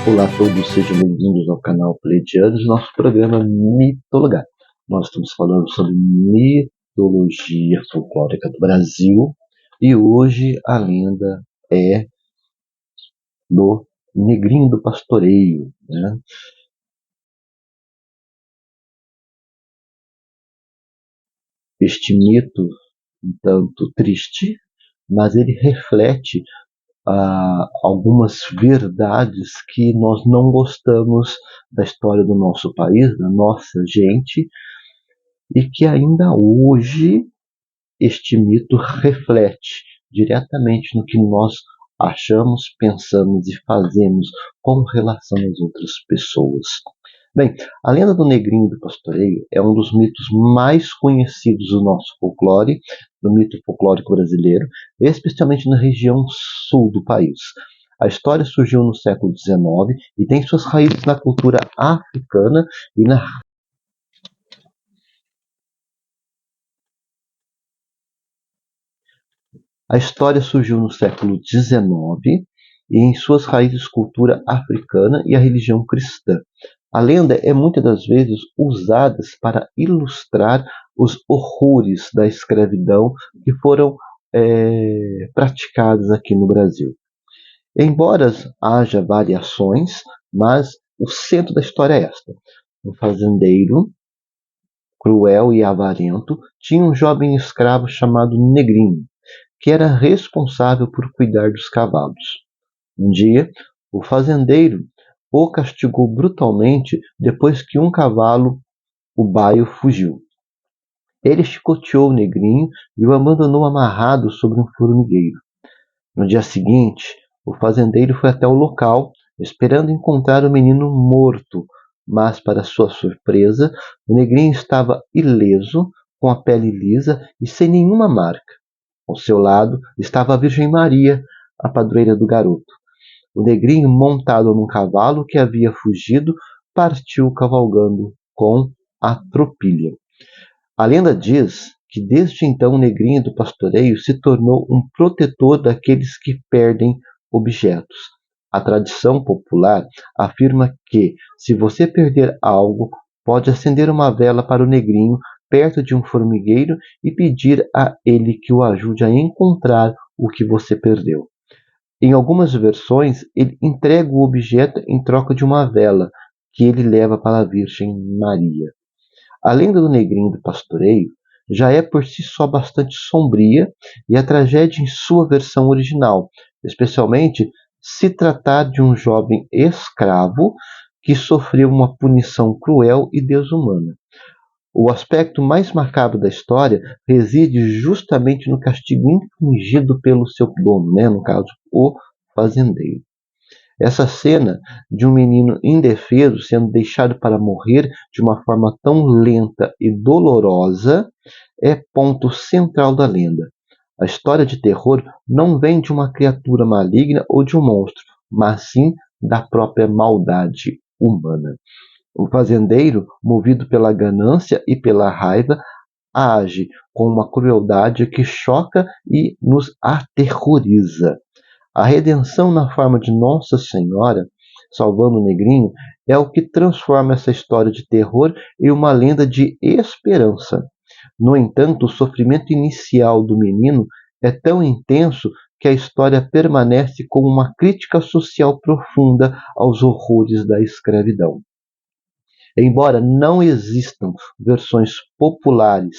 Olá a todos, sejam bem-vindos ao canal Pleiadianos, nosso programa Mitologar. Nós estamos falando sobre mitologia folclórica do Brasil e hoje a lenda é do Negrinho do Pastoreio, né? Este mito, um tanto triste, mas ele reflete algumas verdades que nós não gostamos da história do nosso país, da nossa gente, e que ainda hoje este mito reflete diretamente no que nós achamos, pensamos e fazemos com relação às outras pessoas. Bem, a lenda do Negrinho do Pastoreio é um dos mitos mais conhecidos do nosso folclore, do mito folclórico brasileiro, especialmente na região sul do país. A história surgiu no século XIX e tem suas raízes na cultura africana e na A história surgiu no século XIX e em suas raízes cultura africana e a religião cristã. A lenda é muitas das vezes usada para ilustrar os horrores da escravidão que foram praticados aqui no Brasil. Embora haja variações, mas o centro da história é esta. Um fazendeiro, cruel e avarento, tinha um jovem escravo chamado Negrinho, que era responsável por cuidar dos cavalos. Um dia, o fazendeiro o castigou brutalmente depois que um cavalo, o baio, fugiu. Ele chicoteou o Negrinho e o abandonou amarrado sobre um formigueiro. No dia seguinte, o fazendeiro foi até o local, esperando encontrar o menino morto, mas, para sua surpresa, o Negrinho estava ileso, com a pele lisa e sem nenhuma marca. Ao seu lado estava a Virgem Maria, a padroeira do garoto. O Negrinho, montado num cavalo que havia fugido, partiu cavalgando com a tropilha. A lenda diz que desde então o Negrinho do Pastoreio se tornou um protetor daqueles que perdem objetos. A tradição popular afirma que, se você perder algo, pode acender uma vela para o Negrinho perto de um formigueiro e pedir a ele que o ajude a encontrar o que você perdeu. Em algumas versões, ele entrega o objeto em troca de uma vela, que ele leva para a Virgem Maria. A lenda do Negrinho do Pastoreio já é por si só bastante sombria e a tragédia em sua versão original, especialmente se tratar de um jovem escravo que sofreu uma punição cruel e desumana. O aspecto mais macabro da história reside justamente no castigo infligido pelo seu dono, no caso, o fazendeiro. Essa cena de um menino indefeso sendo deixado para morrer de uma forma tão lenta e dolorosa é ponto central da lenda. A história de terror não vem de uma criatura maligna ou de um monstro, mas sim da própria maldade humana. O fazendeiro, movido pela ganância e pela raiva, age com uma crueldade que choca e nos aterroriza. A redenção na forma de Nossa Senhora, salvando o Negrinho, é o que transforma essa história de terror em uma lenda de esperança. No entanto, o sofrimento inicial do menino é tão intenso que a história permanece como uma crítica social profunda aos horrores da escravidão. Embora não existam versões populares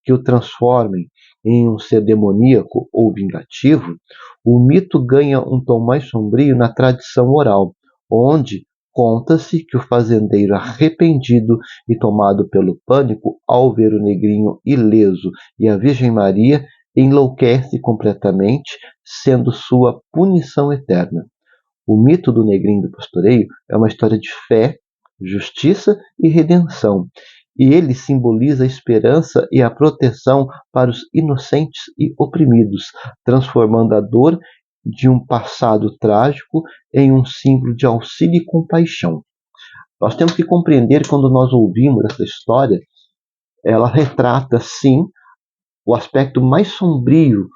que o transformem em um ser demoníaco ou vingativo, o mito ganha um tom mais sombrio na tradição oral, onde conta-se que o fazendeiro arrependido e tomado pelo pânico ao ver o Negrinho ileso e a Virgem Maria enlouquece completamente, sendo sua punição eterna. O mito do Negrinho do Pastoreio é uma história de fé, justiça e redenção, e ele simboliza a esperança e a proteção para os inocentes e oprimidos, transformando a dor de um passado trágico em um símbolo de auxílio e compaixão. Nós temos que compreender, quando nós ouvimos essa história, ela retrata, sim, o aspecto mais sombrio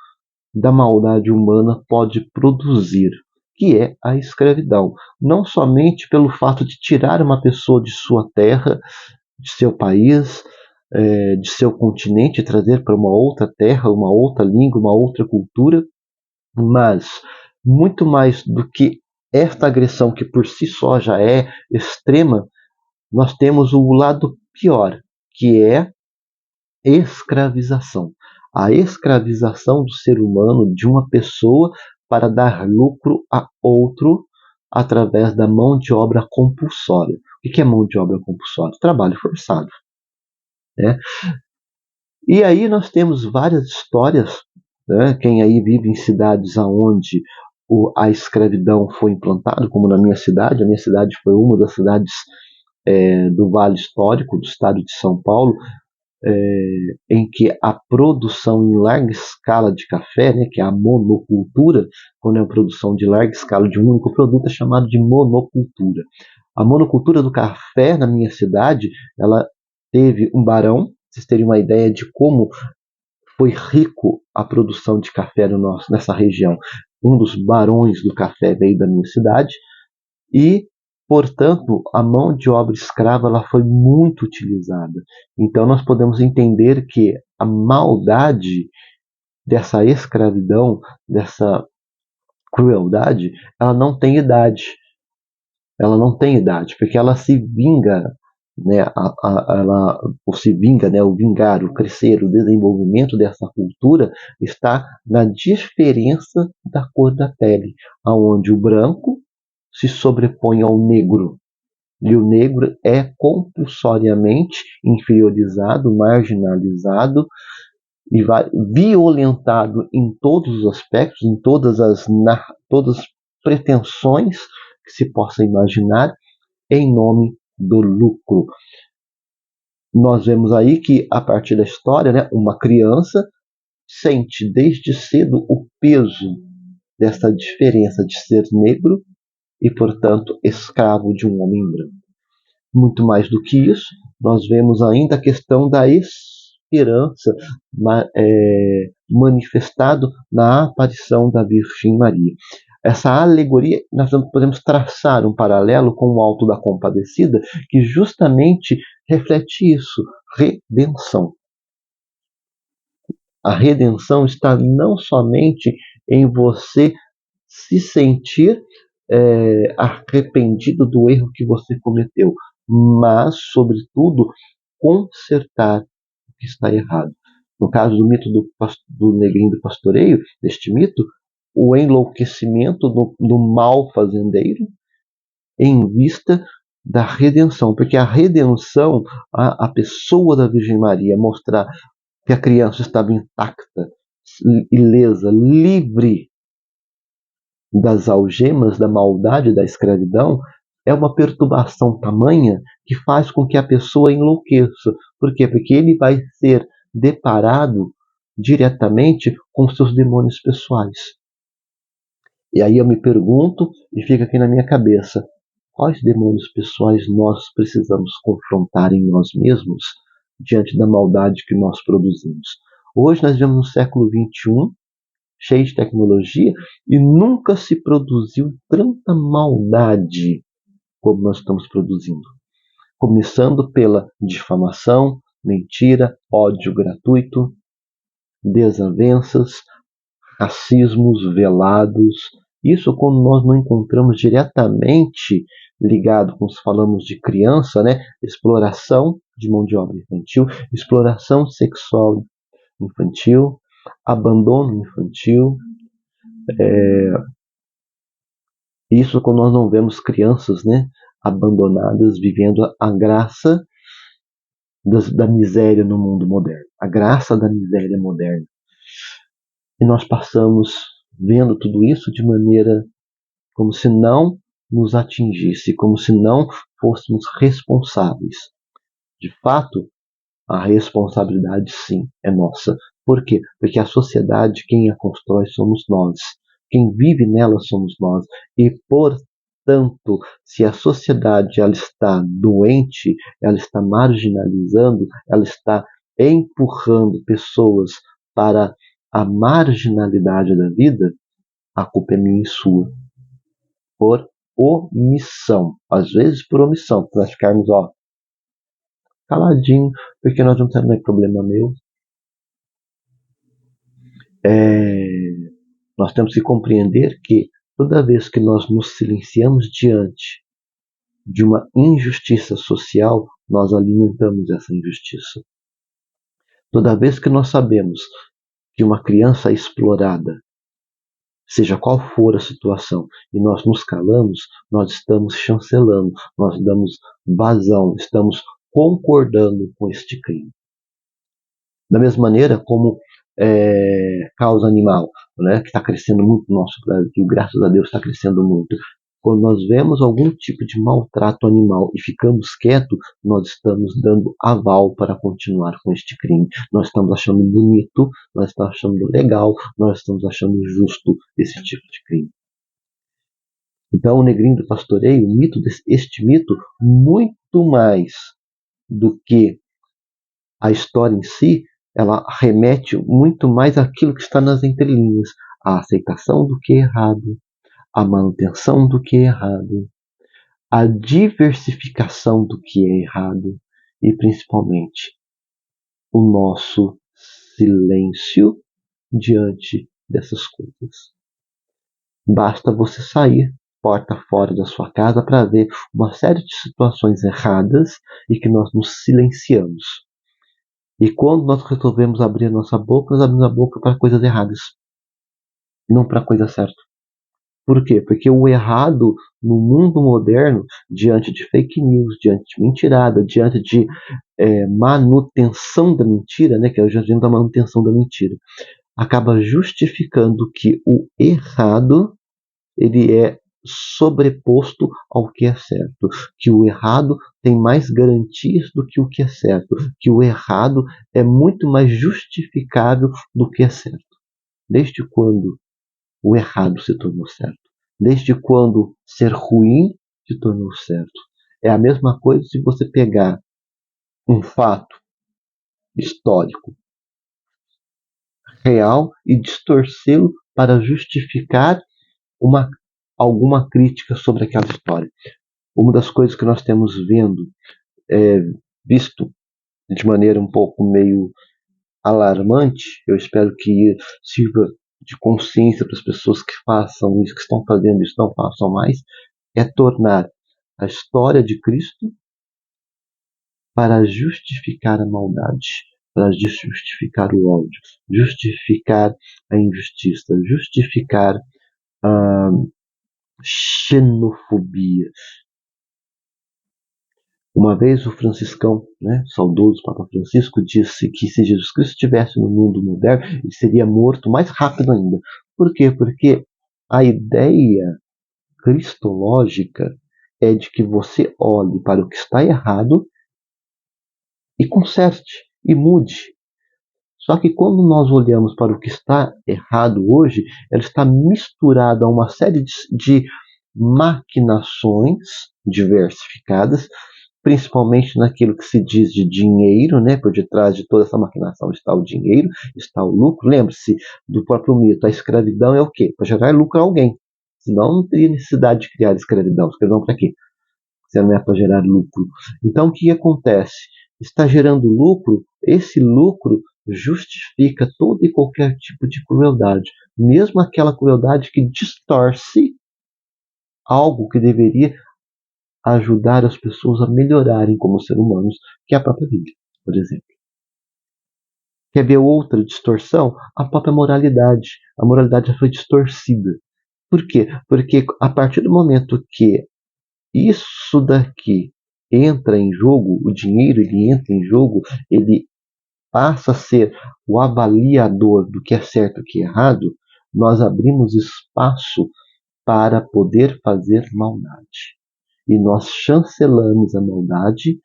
da maldade humana pode produzir. que é a escravidão. Não somente pelo fato de tirar uma pessoa de sua terra, de seu país, de seu continente, e trazer para uma outra terra, uma outra língua, uma outra cultura, mas muito mais do que esta agressão, que por si só já é extrema, nós temos o lado pior, que é escravização. A escravização do ser humano, de uma pessoa, para dar lucro a outro através da mão de obra compulsória. O que é mão de obra compulsória? Trabalho forçado. Né? E aí nós temos várias histórias, né? Quem aí vive em cidades onde a escravidão foi implantada, como na minha cidade. A minha cidade foi uma das cidades do Vale Histórico, do estado de São Paulo, em que a produção em larga escala de café, né, que é a monocultura, quando é a produção de larga escala de um único produto, é chamado de monocultura. A monocultura do café na minha cidade, ela teve um barão, vocês terem uma ideia de como foi rico a produção de café nessa região. Um dos barões do café veio da minha cidade e, portanto, a mão de obra escrava ela foi muito utilizada. Então nós podemos entender que a maldade dessa escravidão, dessa crueldade, ela não tem idade. Ela não tem idade, porque ela se vinga, né, se vinga, né, o vingar, o crescer, o desenvolvimento dessa cultura está na diferença da cor da pele, aonde o branco se sobrepõe ao negro. E o negro é compulsoriamente inferiorizado, marginalizado e violentado em todos os aspectos, em todas as pretensões que se possa imaginar, em nome do lucro. Nós vemos aí que, a partir da história, né, uma criança sente desde cedo o peso dessa diferença de ser negro e, portanto, escravo de um homem branco. Muito mais do que isso, nós vemos ainda a questão da esperança manifestado na aparição da Virgem Maria. Essa alegoria, nós podemos traçar um paralelo com o Alto da Compadecida, que justamente reflete isso, redenção. A redenção está não somente em você se sentir arrependido do erro que você cometeu, mas, sobretudo, consertar o que está errado. No caso do mito do negrinho do pastoreio, deste mito, o enlouquecimento do mau fazendeiro em vista da redenção, porque a redenção, a pessoa da Virgem Maria, mostrar que a criança estava intacta, ilesa, livre das algemas da maldade da escravidão, é uma perturbação tamanha que faz com que a pessoa enlouqueça. Por quê? Porque ele vai ser deparado diretamente com seus demônios pessoais. E aí eu me pergunto, e fica aqui na minha cabeça, quais demônios pessoais nós precisamos confrontar em nós mesmos diante da maldade que nós produzimos? Hoje nós vivemos no século XXI, cheio de tecnologia, e nunca se produziu tanta maldade como nós estamos produzindo. Começando pela difamação, mentira, ódio gratuito, desavenças, racismos velados. Isso quando nós não encontramos diretamente ligado, quando falamos de criança, né? Exploração de mão de obra infantil, exploração sexual infantil, abandono infantil. Isso quando nós não vemos crianças, né, abandonadas, vivendo a graça da miséria no mundo moderno. A graça da miséria moderna. E nós passamos vendo tudo isso de maneira como se não nos atingisse, como se não fôssemos responsáveis. De fato, a responsabilidade, sim, é nossa. Por quê? Porque a sociedade, quem a constrói somos nós. Quem vive nela somos nós. E, portanto, se a sociedade ela está doente, ela está marginalizando, ela está empurrando pessoas para a marginalidade da vida, a culpa é minha e sua. por omissão. Às vezes por omissão, para nós ficarmos, caladinho, porque nós não temos problema meu. Nós temos que compreender que toda vez que nós nos silenciamos diante de uma injustiça social, nós alimentamos essa injustiça. Toda vez que nós sabemos que uma criança é explorada, seja qual for a situação, e nós nos calamos, nós estamos chancelando, nós damos vazão, estamos concordando com este crime. Da mesma maneira como causa animal, né, que está crescendo muito no nosso Brasil, graças a Deus está crescendo muito. Quando nós vemos algum tipo de maltrato animal e ficamos quietos, nós estamos dando aval para continuar com este crime. Nós estamos achando bonito, nós estamos achando legal, nós estamos achando justo esse tipo de crime. Então, o Negrinho do Pastoreio, este mito, muito mais do que a história em si, ela remete muito mais àquilo que está nas entrelinhas, a aceitação do que é errado, a manutenção do que é errado, a diversificação do que é errado e, principalmente, o nosso silêncio diante dessas coisas. Basta você sair porta fora da sua casa para ver uma série de situações erradas e que nós nos silenciamos. E quando nós resolvemos abrir a nossa boca, nós abrimos a boca para coisas erradas, não para a coisa certa. Por quê? Porque o errado no mundo moderno, diante de fake news, diante de mentirada, diante de manutenção da mentira, né, que é o jardim da manutenção da mentira, acaba justificando que o errado ele é sobreposto ao que é certo, que o errado tem mais garantias do que o que é certo, que o errado é muito mais justificável do que é certo. Desde quando o errado se tornou certo? Desde quando ser ruim se tornou certo? É a mesma coisa se você pegar um fato histórico real e distorcê-lo para justificar alguma crítica sobre aquela história. Uma das coisas que nós temos visto de maneira um pouco meio alarmante, eu espero que sirva de consciência para as pessoas que façam isso, que estão fazendo isso, não façam mais, é tornar a história de Cristo para justificar a maldade, para justificar o ódio, justificar a injustiça, justificar a xenofobia. Uma vez o franciscão, saudoso Papa Francisco, disse que se Jesus Cristo estivesse no mundo moderno, ele seria morto mais rápido ainda. Por quê? Porque a ideia cristológica é de que você olhe para o que está errado e conserte, e mude. Só que quando nós olhamos para o que está errado hoje, ela está misturada a uma série de maquinações diversificadas, principalmente naquilo que se diz de dinheiro, por detrás de toda essa maquinação está o dinheiro, está o lucro. Lembre-se do próprio mito, a escravidão é o quê? Para gerar lucro a alguém. Senão não teria necessidade de criar escravidão. Escravidão para quê? Se não é para gerar lucro. Então o que acontece? Está gerando lucro, esse lucro justifica todo e qualquer tipo de crueldade, mesmo aquela crueldade que distorce algo que deveria ajudar as pessoas a melhorarem como seres humanos, que é a própria vida, por exemplo. Quer ver outra distorção? A própria moralidade. A moralidade já foi distorcida. Por quê? Porque a partir do momento que isso daqui entra em jogo, o dinheiro ele entra em jogo, ele passa a ser o avaliador do que é certo e o que é errado, nós abrimos espaço para poder fazer maldade. E nós chancelamos a maldade,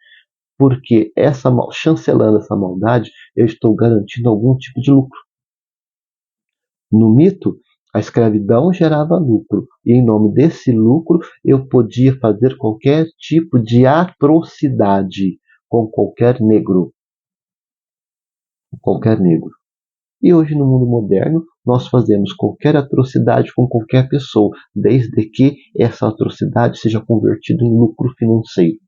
porque chancelando essa maldade, eu estou garantindo algum tipo de lucro. No mito, a escravidão gerava lucro, e em nome desse lucro eu podia fazer qualquer tipo de atrocidade com qualquer negro. E hoje, no mundo moderno, nós fazemos qualquer atrocidade com qualquer pessoa, desde que essa atrocidade seja convertida em lucro financeiro.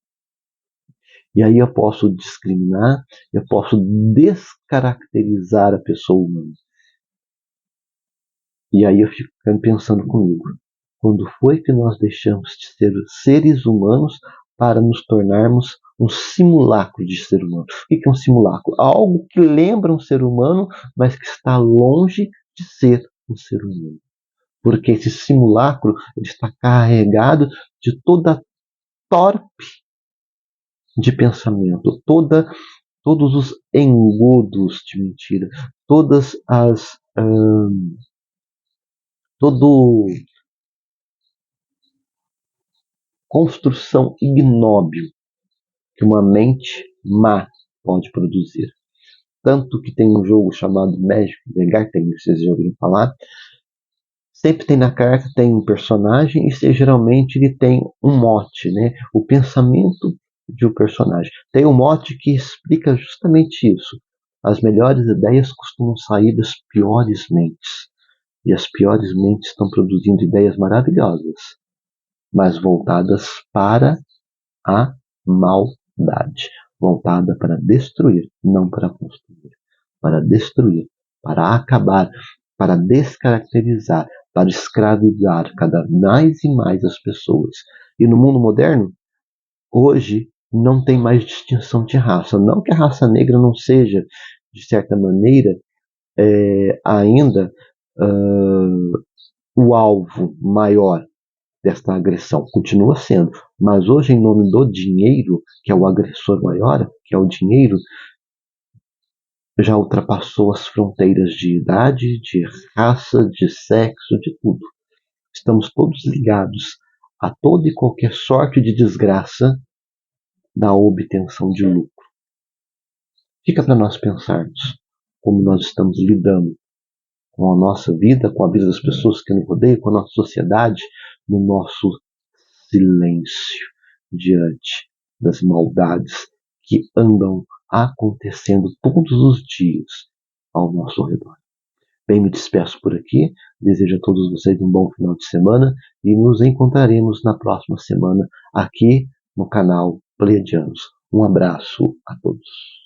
E aí eu posso discriminar, eu posso descaracterizar a pessoa humana. E aí eu fico pensando comigo, quando foi que nós deixamos de ser seres humanos para nos tornarmos um simulacro de ser humano? O que é um simulacro? Algo que lembra um ser humano, mas que está longe de ser um ser humano. Porque esse simulacro está carregado de toda torpe de pensamento, todos os engodos de mentira, todas as todo construção ignóbil que uma mente má pode produzir. Tanto que tem um jogo chamado Magic the Gathering, vocês já ouviram falar. Sempre tem na carta, tem um personagem e geralmente ele tem um mote, né? O pensamento de um personagem. Tem um mote que explica justamente isso. As melhores ideias costumam sair das piores mentes. E as piores mentes estão produzindo ideias maravilhosas, mas voltadas para a maldade, voltada para destruir, não para construir, para destruir, para acabar, para descaracterizar, para escravizar cada mais e mais as pessoas. E no mundo moderno, hoje, não tem mais distinção de raça. Não que a raça negra não seja, de certa maneira, ainda o alvo maior desta agressão. Continua sendo. Mas hoje, em nome do dinheiro, que é o agressor maior, que é o dinheiro, já ultrapassou as fronteiras de idade, de raça, de sexo, de tudo. Estamos todos ligados a toda e qualquer sorte de desgraça da obtenção de lucro. Fica para nós pensarmos como nós estamos lidando com a nossa vida, com a vida das pessoas que nos rodeiam, com a nossa sociedade, no nosso silêncio diante das maldades que andam acontecendo todos os dias ao nosso redor. Bem, me despeço por aqui, desejo a todos vocês um bom final de semana e nos encontraremos na próxima semana aqui no canal Pleiadianos. Um abraço a todos.